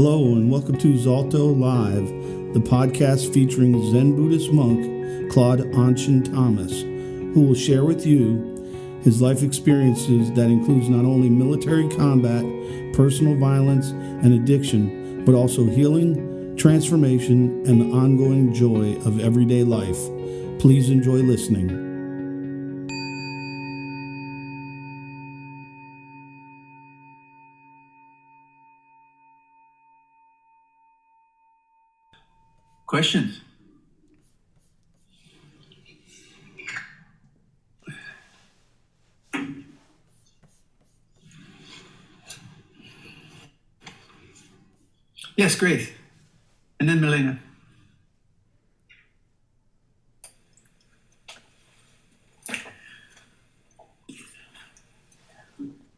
Hello and welcome to ZalthoLIVE, the podcast featuring Zen Buddhist Monk Claude AnShin Thomas, who will share with you his life experiences that includes not only military combat, personal violence, and addiction, but also healing, transformation, and the ongoing joy of everyday life. Please enjoy listening. Questions? Yes, Grace. And then Milena.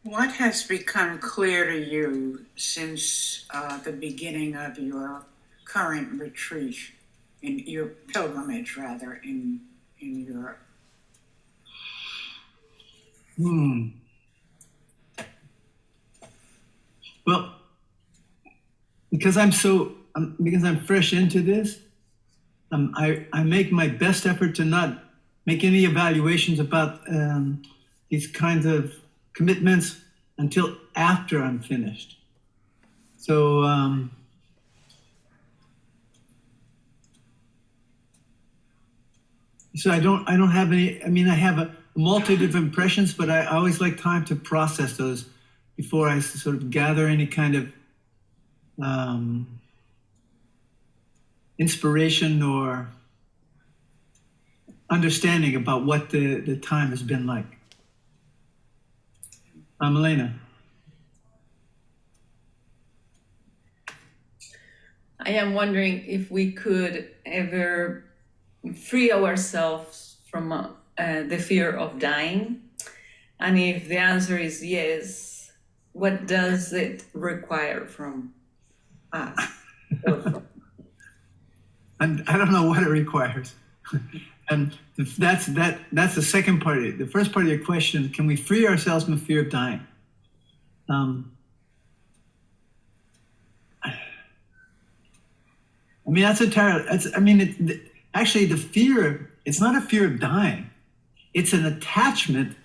What has become clear to you since the beginning of your current retreat, in your pilgrimage, rather, in Europe? Well, because I'm fresh into this, I make my best effort to not make any evaluations about these kinds of commitments until after I'm finished. So I don't have any. I mean, I have a multitude of impressions, but I always like time to process those before I sort of gather any kind of inspiration or understanding about what the time has been like. Elena. I am wondering if we could ever free ourselves from the fear of dying. And if the answer is yes, what does it require from us? And I don't know what it requires. And that's the second part of it. The first part of your question, can we free ourselves from the fear of dying? I mean, actually the fear, it's not a fear of dying. It's an attachment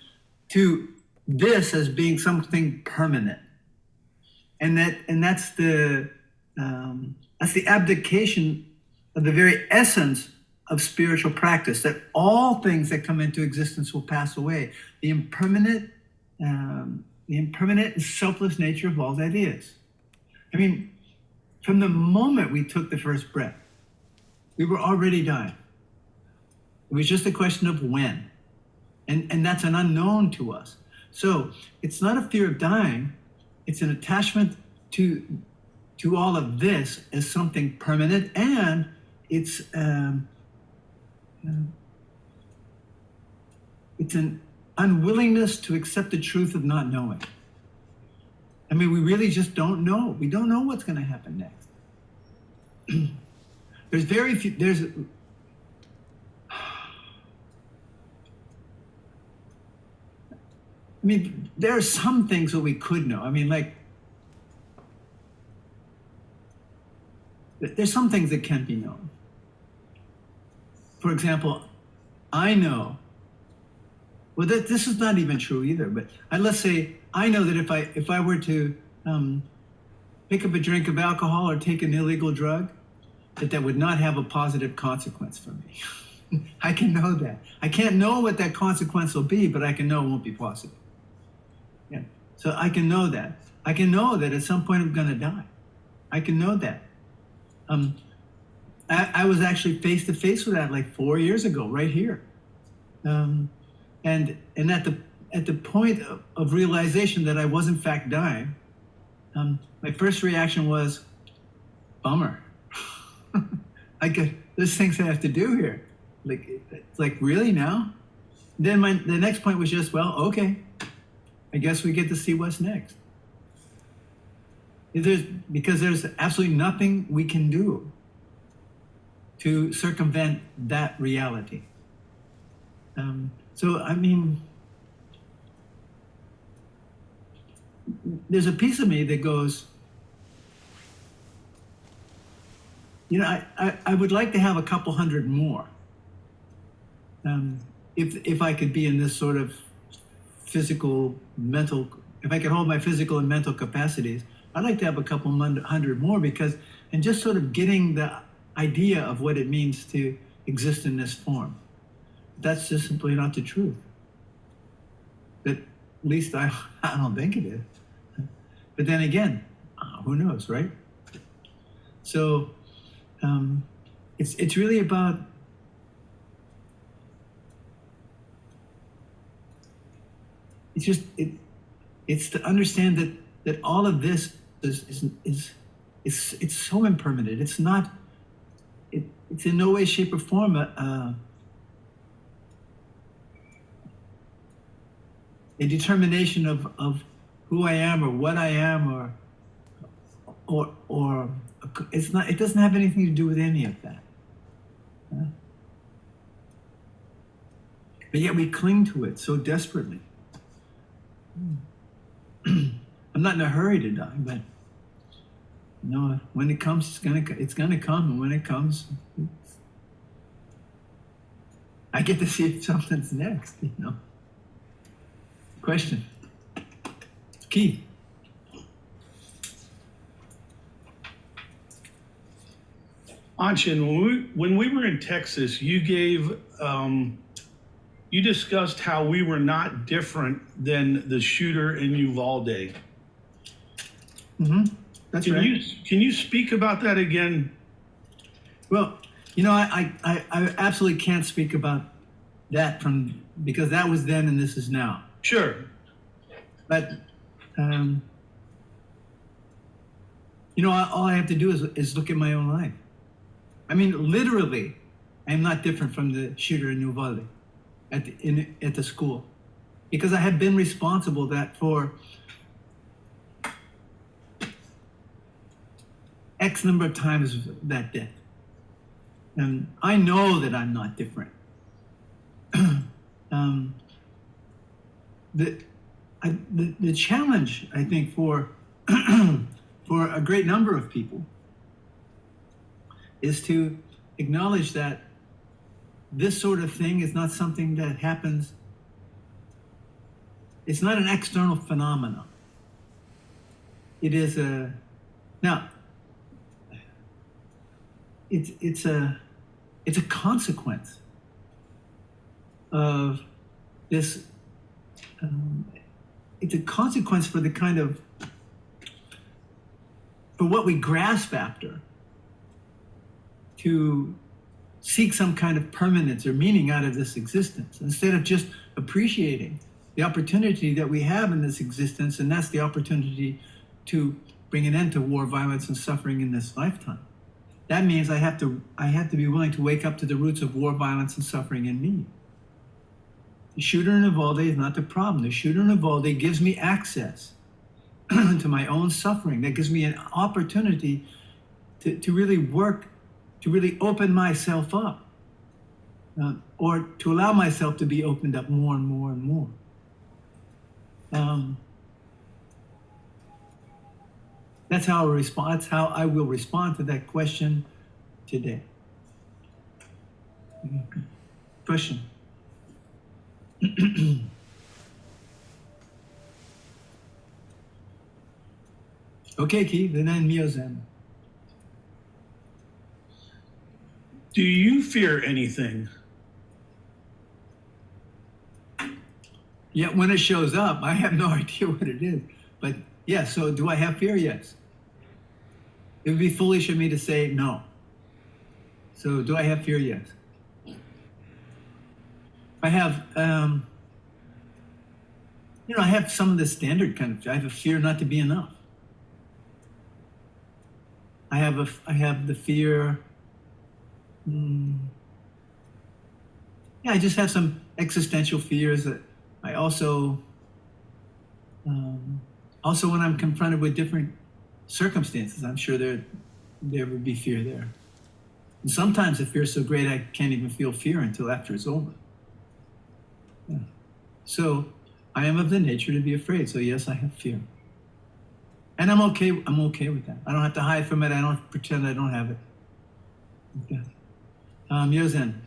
to this as being something permanent. And that's the abdication of the very essence of spiritual practice, that all things that come into existence will pass away. The impermanent and selfless nature of all that is. I mean, from the moment we took the first breath, we were already dying. It was just a question of when. And that's an unknown to us. So it's not a fear of dying, it's an attachment to all of this as something permanent, and it's an unwillingness to accept the truth of not knowing. I mean, we really just don't know. We don't know what's going to happen next. There's very few, I mean, there are some things that we could know. I mean, like, there's some things that can be known. For example, I know, well, this is not even true either, but let's say I know that if I were to pick up a drink of alcohol or take an illegal drug, that would not have a positive consequence for me. I can know that. I can't know what that consequence will be, but I can know it won't be positive. Yeah. So I can know that. I can know that at some point I'm going to die. I can know that. I was actually face to face with that like 4 years ago, right here. And at the point of realization that I was in fact dying, my first reaction was, bummer. There's things I have to do here. Like really now? Then the next point was just, well, okay, I guess we get to see what's next. Because there's absolutely nothing we can do to circumvent that reality. So, I mean, there's a piece of me that goes, I would like to have a couple hundred more. If I could be in this sort of physical, mental, if I could hold my physical and mental capacities, I'd like to have a couple hundred more and just sort of getting the idea of what it means to exist in this form. That's just simply not the truth. At least I don't think it is. But then again, who knows, right? So it's really about it's to understand that all of this is so impermanent. It's not. It's in no way, shape, or form a determination of who I am or what I am or it's not. It doesn't have anything to do with any of that. But yet we cling to it so desperately. I'm not in a hurry to die, but when it comes, it's gonna come, and when it comes, I get to see if something's next. Question, Keith. Anshin, when we were in Texas, you gave you discussed how we were not different than the shooter in Uvalde. Mm-hmm. That's right. Can you speak about that again? Well, I absolutely can't speak about that because that was then and this is now. Sure. But all I have to do is look at my own life. I mean, literally, I'm not different from the shooter in Uvalde at the school, because I have been responsible for X number of times that death. And I know that I'm not different. The challenge, I think, for a great number of people is to acknowledge that this sort of thing is not something that happens. It's not an external phenomenon. It is it's a consequence of this. It's a consequence for what we grasp after, to seek some kind of permanence or meaning out of this existence, instead of just appreciating the opportunity that we have in this existence, and that's the opportunity to bring an end to war, violence, and suffering in this lifetime. That means I have to be willing to wake up to the roots of war, violence, and suffering in me. The shooter in Uvalde is not the problem. The shooter in Uvalde gives me access to my own suffering. That gives me an opportunity to really work, to really open myself up, or to allow myself to be opened up more and more and more. That's how I respond. That's how I will respond to that question today. Question. Okay, Keith, and then Miozan. Do you fear anything? Yeah, when it shows up, I have no idea what it is. But yeah, so do I have fear? Yes. It would be foolish of me to say no. So do I have fear? Yes. I have, I have some of the standard kind of fear. I have a fear not to be enough. I have the fear. I just have some existential fears that I also when I'm confronted with different circumstances, I'm sure there would be fear there. And sometimes the fear is so great I can't even feel fear until after it's over. Yeah. So I am of the nature to be afraid. So yes, I have fear. And I'm okay with that. I don't have to hide from it. I don't pretend I don't have it. Okay. Yozen.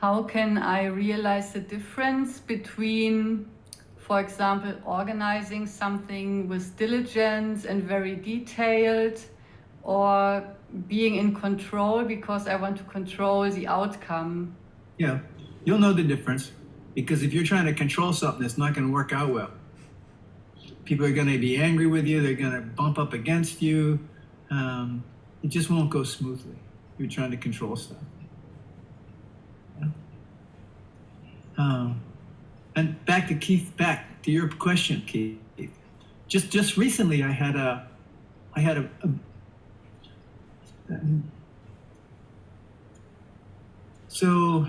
How can I realize the difference between, for example, organizing something with diligence and very detailed, or being in control because I want to control the outcome? Yeah, you'll know the difference, because if you're trying to control something, it's not going to work out well. People are going to be angry with you. They're going to bump up against you. It just won't go smoothly. You're trying to control stuff. Yeah. And back to your question, Keith. Just recently, I had a so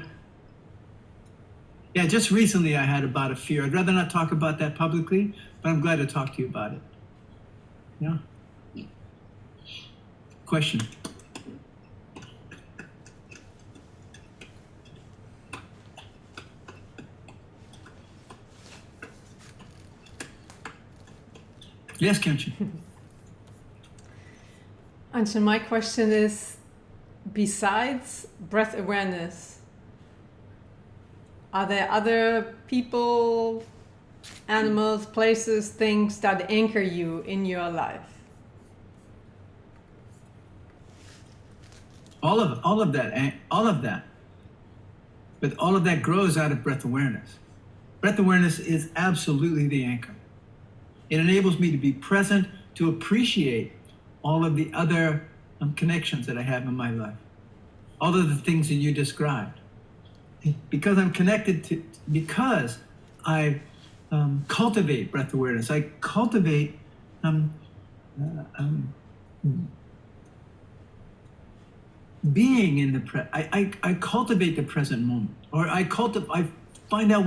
yeah, just recently I had about a fear. I'd rather not talk about that publicly, but I'm glad to talk to you about it. Yeah. Question. Yes, Kenshin. Anshin, my question is, besides breath awareness, are there other people, animals, places, things that anchor you in your life? All of that. But all of that grows out of breath awareness. Breath awareness is absolutely the anchor. It enables me to be present, to appreciate all of the other connections that I have in my life, all of the things that you described. Because I'm connected to, because I cultivate breath awareness, I cultivate being in the I cultivate the present moment, or I find out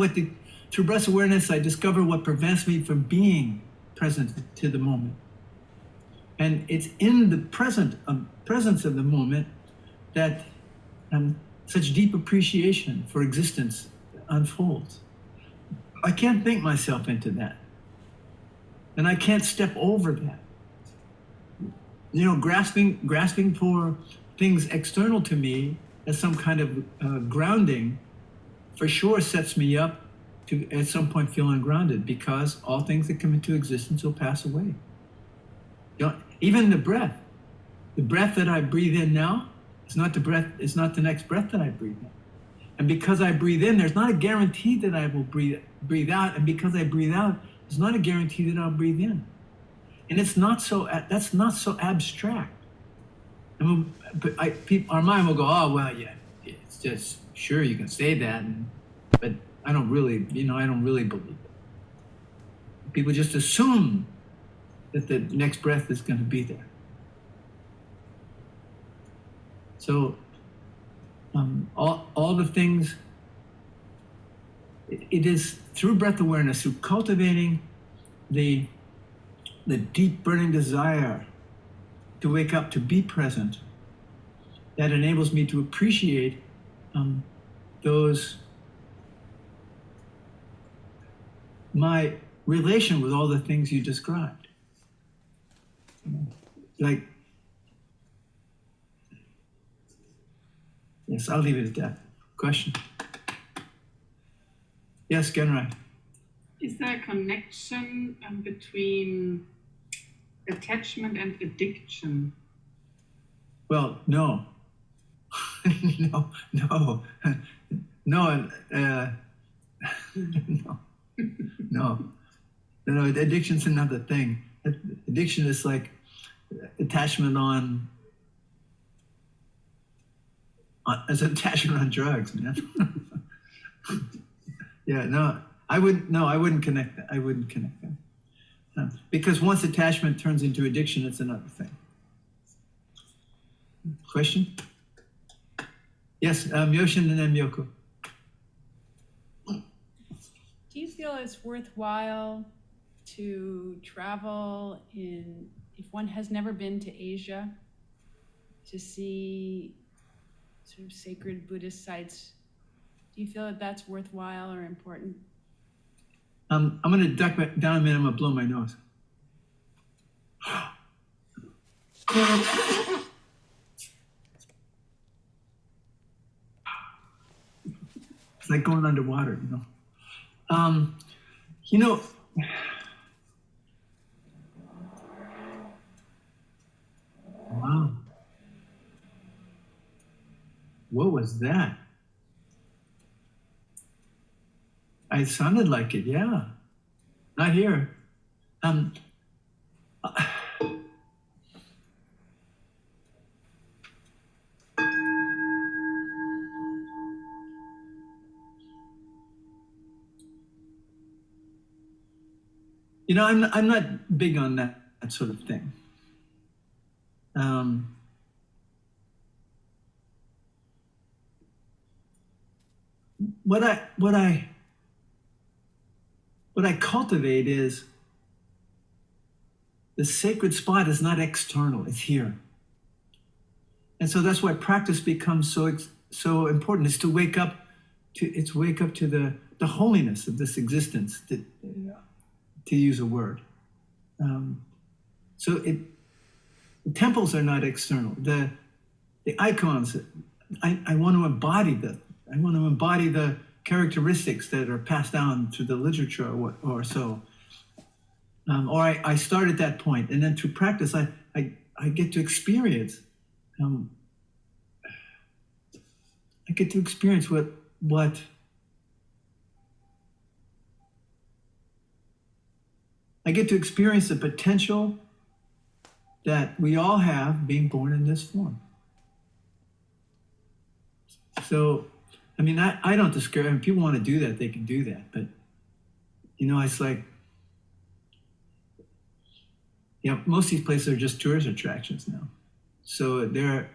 through breath awareness, I discover what prevents me from being present to the moment. And it's in the presence of the moment that such deep appreciation for existence unfolds. I can't think myself into that. And I can't step over that. You know, grasping for things external to me as some kind of grounding for sure sets me up to at some point feel ungrounded, because all things that come into existence will pass away. You know, even the breath that I breathe in now, it's not the next breath that I breathe in. And because I breathe in, there's not a guarantee that I will breathe out. And because I breathe out, there's not a guarantee that I'll breathe in. And that's not so abstract. I mean, but our mind will go, oh, well, yeah, it's just, sure, you can say that, but I don't really believe it. People just assume that the next breath is going to be there. So all the things, it is through breath awareness, through cultivating the deep burning desire to wake up, to be present, that enables me to appreciate my relation with all the things you described. Like, yes, I'll leave it at that. Question? Yes, Genrai. Is there a connection between attachment and addiction? Well, no. no. No, addiction's another thing. Addiction is like attachment as attachment on drugs, man. Yeah, no, I wouldn't connect that. I wouldn't connect that. Because once attachment turns into addiction, it's another thing. Question? Yes, Yoshin and then Miyoko. Do you feel it's worthwhile to travel if one has never been to Asia, to see sort of sacred Buddhist sites? Do you feel that that's worthwhile or important? I'm going to duck back down a minute. I'm going to blow my nose. It's like going underwater, you know, wow. What was that? It sounded like it, yeah. Not here. You know, I'm not big on that sort of thing. What I cultivate is the sacred spot is not external; it's here. And so that's why practice becomes so important. Is to wake up to the holiness of this existence. To use a word. So the temples are not external. The icons, I want to embody the characteristics that are passed down through the literature or so. Or I start at that point, and then through practice, I get to experience. I get to experience what I get to experience the potential that we all have being born in this form. So, I mean, I don't discourage. I mean, people want to do that, they can do that. But, it's like, most of these places are just tourist attractions now. So they're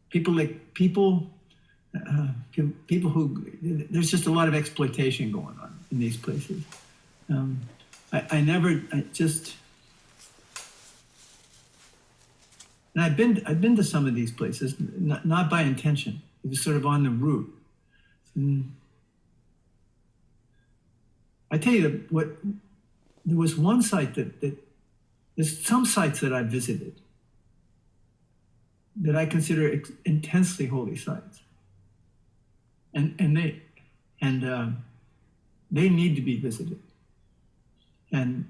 people who, there's just a lot of exploitation going on in these places. And I've been to some of these places, not by intention. It was sort of on the route. And I tell you there was one site that there's some sites that I visited that I consider intensely holy sites. And they need to be visited. And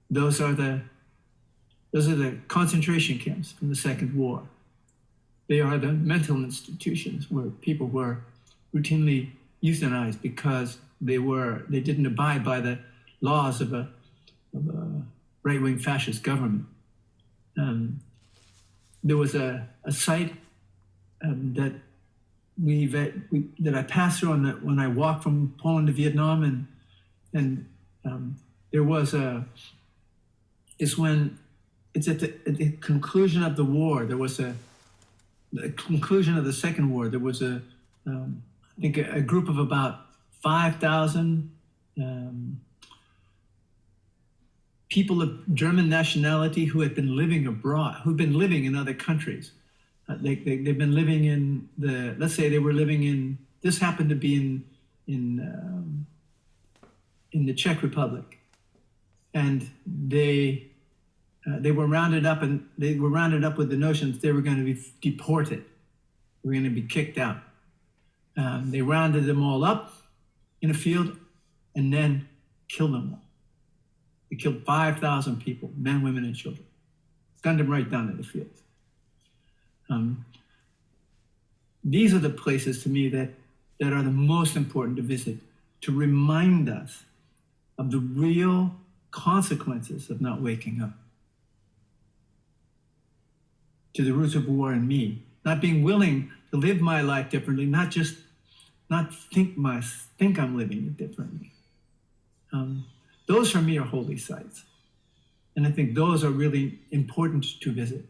those are the concentration camps from the Second War. They are the mental institutions where people were routinely euthanized because they didn't abide by the laws of a right-wing fascist government. There was a site that I passed through when I walked from Poland to Vietnam, and there was it's at the conclusion of the war. There was the conclusion of the Second War. There was I think a group of about 5,000 people of German nationality who had been living abroad, who'd been living in other countries. They've been living in let's say they were living in, this happened to be in the Czech Republic. And they were rounded up, and they were rounded up with the notion that they were going to be deported. They were going to be kicked out. They rounded them all up in a field and then killed them all. They killed 5,000 people, men, women, and children. Gunned them right down in the field. These are the places to me that are the most important to visit, to remind us of the real consequences of not waking up, to the roots of war in me, not being willing to live my life differently, not think I'm living it differently. Those for me are holy sites, and I think those are really important to visit.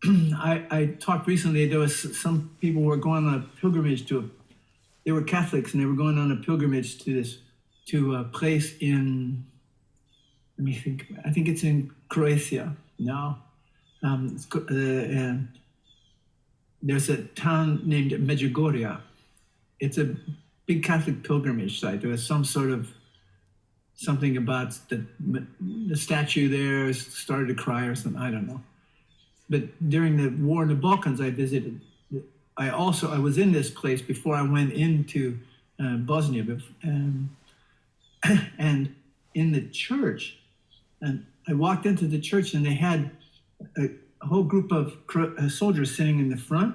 I talked recently. There was some people who were going on a pilgrimage they were Catholics, and they were going on a pilgrimage to a place in, let me think, I think it's in Croatia now. There's a town named Medjugorje. It's a big Catholic pilgrimage site. There was some sort of something about the statue there started to cry or something. I don't know. But during the war in the Balkans, I visited. I was in this place before I went into Bosnia, and in the church, and I walked into the church, and they had a whole group of soldiers sitting in the front,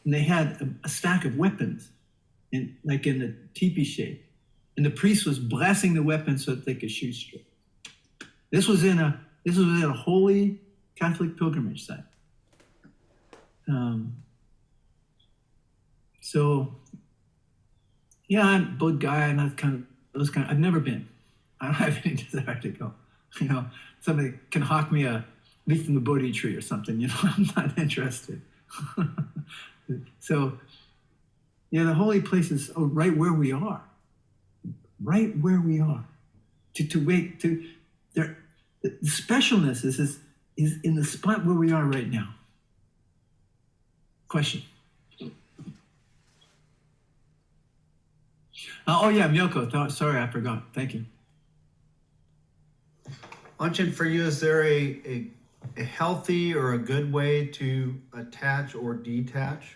and they had a stack of weapons, like in the teepee shape, and the priest was blessing the weapons so that they could shoot straight. This was in a holy Catholic pilgrimage site. So, yeah, I'm a Buddha guy, and I've never been. I don't have any desire to go. You know, somebody can hawk me a leaf from the Bodhi tree or something. You know, I'm not interested. So, yeah, the holy place is right where we are. Right where we are. The specialness is in the spot where we are right now. Question. Oh yeah, Milko. Sorry, I forgot. Thank you. Anshin, for you, is there a healthy or a good way to attach or detach?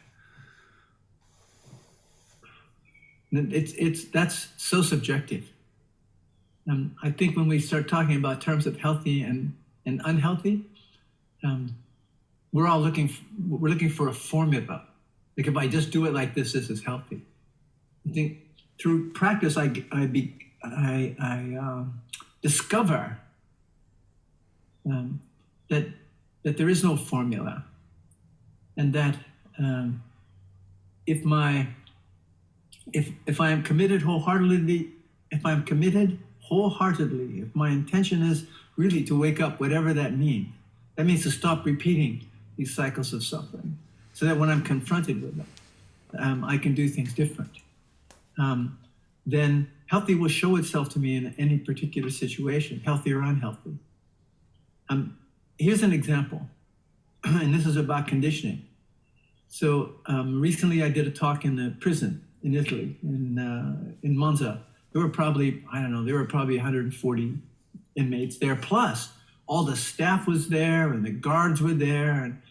That's so subjective. I think when we start talking about terms of healthy and unhealthy, we're looking for a formula. Like if I just do it like this is healthy. I think through practice, I discover that there is no formula, and that if I am committed wholeheartedly, if my intention is really to wake up, whatever that means to stop repeating these cycles of suffering, so that when I'm confronted with them, I can do things different. Then healthy will show itself to me in any particular situation, healthy or unhealthy. Here's an example, and this is about conditioning. So recently I did a talk in the prison in Italy, in Monza. There were probably 140 inmates there, plus all the staff was there and the guards were there, and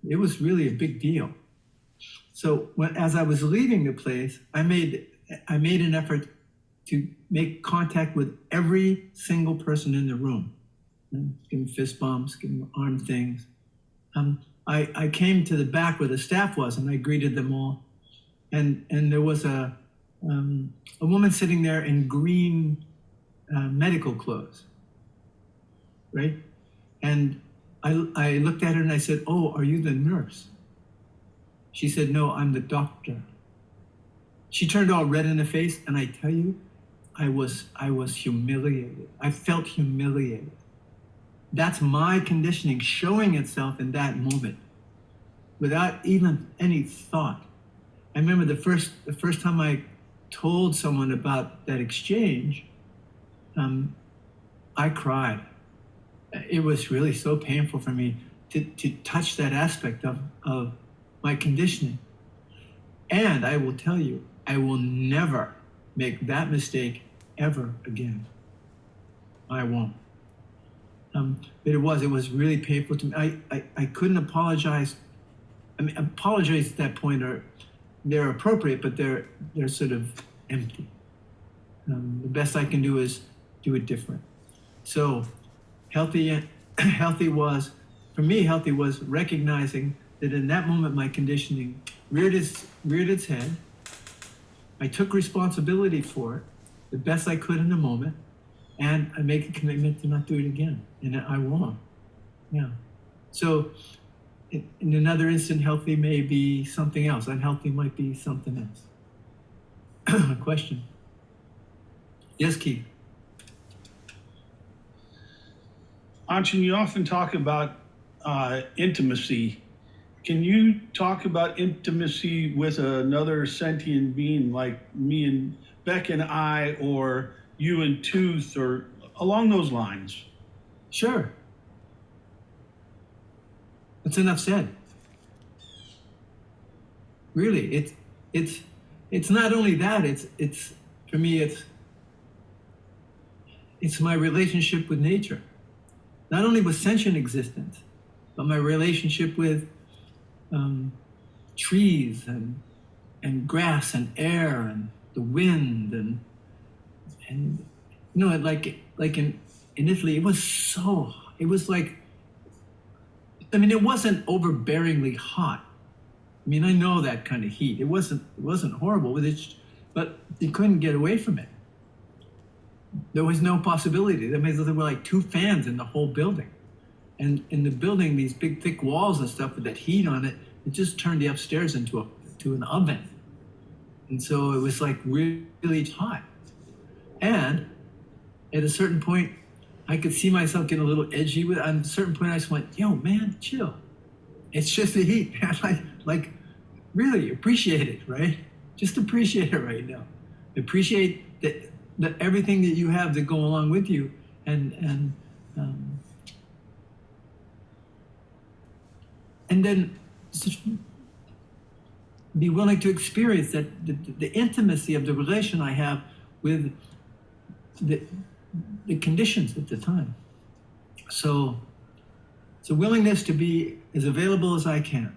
it was really a big deal. So as I was leaving the place, I made an effort to make contact with every single person in the room. Give them fist bumps, give them arm things. I came to the back where the staff was, and I greeted them all. And there was a woman sitting there in green medical clothes, right? And I looked at her and I said, "Oh, are you the nurse?" She said, "No, I'm the doctor." She turned all red in the face, and I tell you, I was humiliated. I felt humiliated. That's my conditioning showing itself in that moment, without even any thought. I remember the first time I told someone about that exchange, I cried. It was really so painful for me to touch that aspect of my conditioning. And I will tell you, I will never make that mistake ever again. I won't. But it was really painful to me. I couldn't apologize. I mean, apologies at that point they're appropriate, but they're sort of empty. The best I can do is do it different. So healthy was recognizing that in that moment my conditioning reared its head. I took responsibility for it the best I could in the moment, and I make a commitment to not do it again, and I won't. Yeah. So in another instant, healthy may be something else. Unhealthy might be something else. A question. Yes, Keith. Anshin, you often talk about intimacy. Can you talk about intimacy with another sentient being like me and Beck and I, or you and Tooth, or along those lines? Sure. That's enough said. Really, it's not only that. It's for me. it's my relationship with nature. Not only with sentient existence, but my relationship with trees and grass and air and the wind and you know, like in Italy, it was like, I mean, it wasn't overbearingly hot. I mean, I know that kind of heat. It wasn't horrible, but you couldn't get away from it. There was no possibility. I mean, there were like 2 fans in the whole building. And in the building, these big thick walls and stuff with that heat on it, it just turned the upstairs into an oven. And so it was like really hot. And at a certain point, I could see myself getting a little edgy with it. At a certain point, I just went, yo, man, chill. It's just the heat. like really appreciate it, right? Just appreciate it right now. Appreciate that everything that you have that go along with you, and then be willing to experience that the intimacy of the relation I have with the conditions at the time. So it's a willingness to be as available as I can.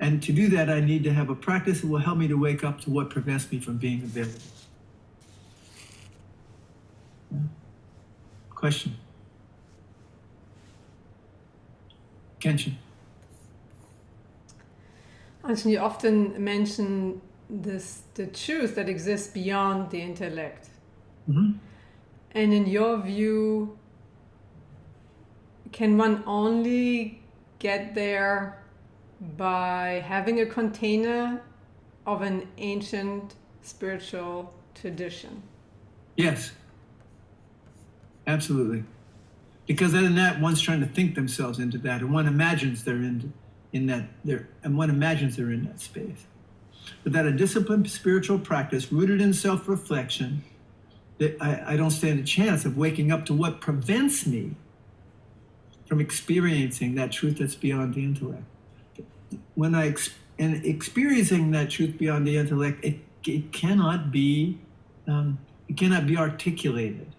And to do that, I need to have a practice that will help me to wake up to what prevents me from being available. Yeah. Question? Kenshin? Anshin, you often mention the truth that exists beyond the intellect. Mm-hmm. And in your view, can one only get there by having a container of an ancient spiritual tradition? Yes, absolutely. Because other than that, one's trying to think themselves into that, and one imagines they're in that space. But that a disciplined spiritual practice rooted in self-reflection, that I don't stand a chance of waking up to what prevents me from experiencing that truth that's beyond the intellect. When experiencing that truth beyond the intellect, it cannot be articulated,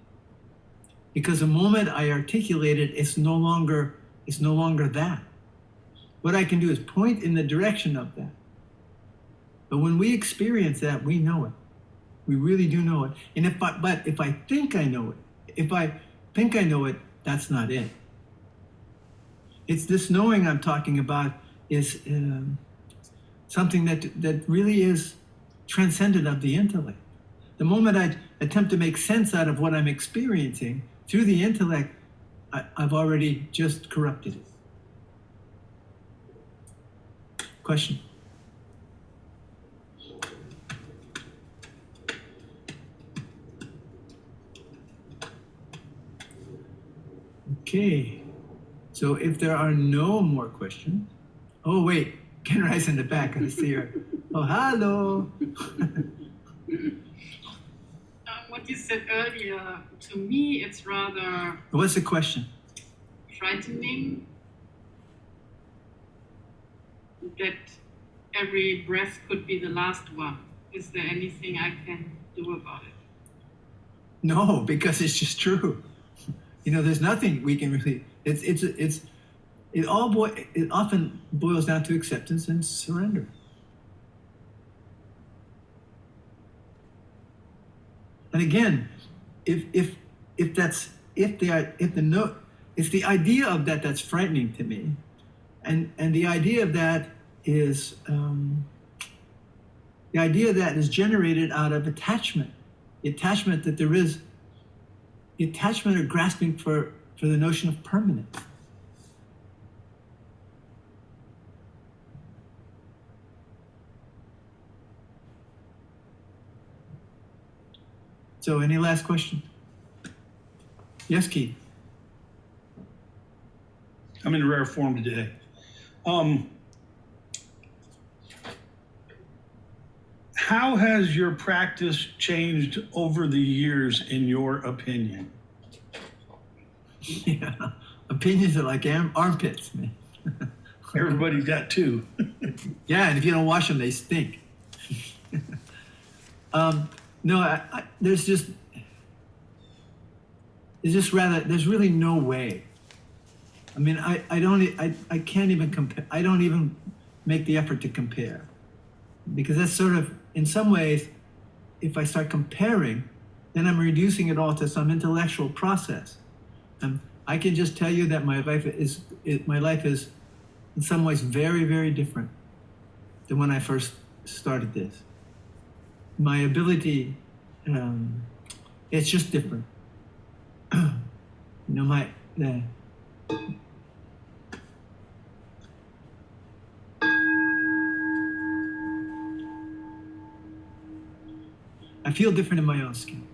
because the moment I articulate it, it's no longer that. What I can do is point in the direction of that. But when we experience that, we know it. We really do know it. And if I think I know it, that's not it. It's this knowing I'm talking about is something that really is transcendent of the intellect. The moment I attempt to make sense out of what I'm experiencing through the intellect, I've already just corrupted it. Question? Okay, so if there are no more questions, oh wait, Kenrai's in the back, I see her. Oh, hello. What you said earlier, to me, it's rather What's the question? frightening that every breath could be the last one. Is there anything I can do about it? No, because it's just true. You know, there's nothing we can really. It often boils down to acceptance and surrender. And again, it's the idea of that's frightening to me, and the idea of that is generated out of attachment. The attachment that there is. The attachment or grasping for the notion of permanence. So, any last questions? Yes, Keith. I'm in rare form today. How has your practice changed over the years, in your opinion? Yeah, opinions are like armpits, man. Everybody's got two. Yeah, and if you don't wash them, they stink. No, there's just, It's just rather, there's really no way. I mean, I can't even compare. I don't even make the effort to compare, because that's sort of, in some ways, if I start comparing, then I'm reducing it all to some intellectual process. I can just tell you that my life is in some ways very, very different than when I first started this. My ability, it's just different. You know, I feel different in my own skin.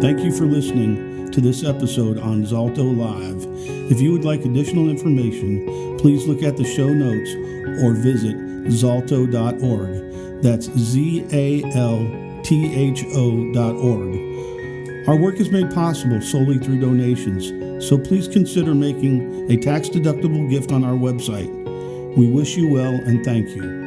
Thank you for listening to this episode on ZalthoLIVE. If you would like additional information, please look at the show notes or visit zaltho.org. That's ZALTHO.org. Our work is made possible solely through donations, so please consider making a tax-deductible gift on our website. We wish you well and thank you.